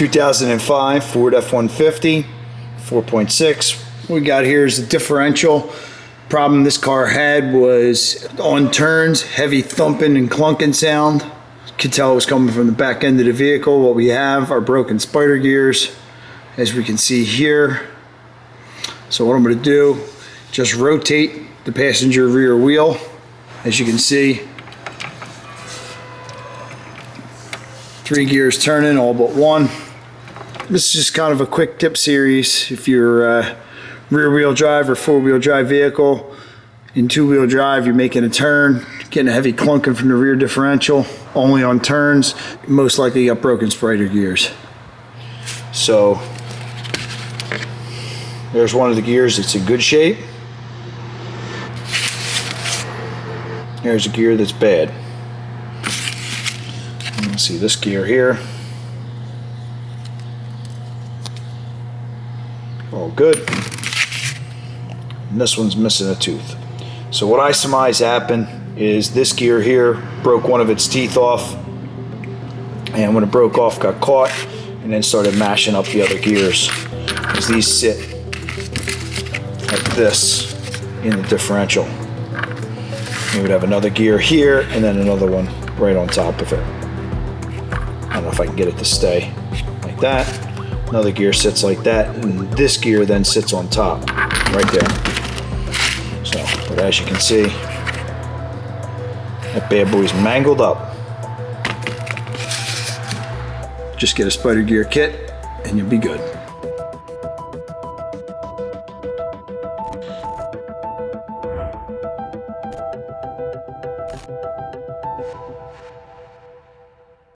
2005 Ford F150, 4.6. What we got here is the differential. Problem this car had was on turns, heavy thumping and clunking sound. Could tell it was coming from the back end of the vehicle. What we have are broken spider gears, as we can see here. So what I'm going to do, just rotate the passenger rear wheel. As you can see, 3 gears turning, all but 1. This is just kind of a quick tip series. If you're rear wheel drive or 4-wheel drive vehicle, in 2-wheel drive you're making a turn, getting a heavy clunking from the rear differential, only on turns, most likely you got broken spider gears. So there's one of the gears that's in good shape. Here's a gear that's bad. Let's see this gear here. All good. And this one's missing a tooth. So what I surmise happened is this gear here broke one of its teeth off, and when it broke off got caught and then started mashing up the other gears, because these sit like this in the differential. You would have another gear here and then another one right on top of it. I don't know if I can get it to stay like that. Another gear sits like that, and this gear then sits on top right there. So, but as you can see, that bad boy's mangled up. Just get a spider gear kit and you'll be good.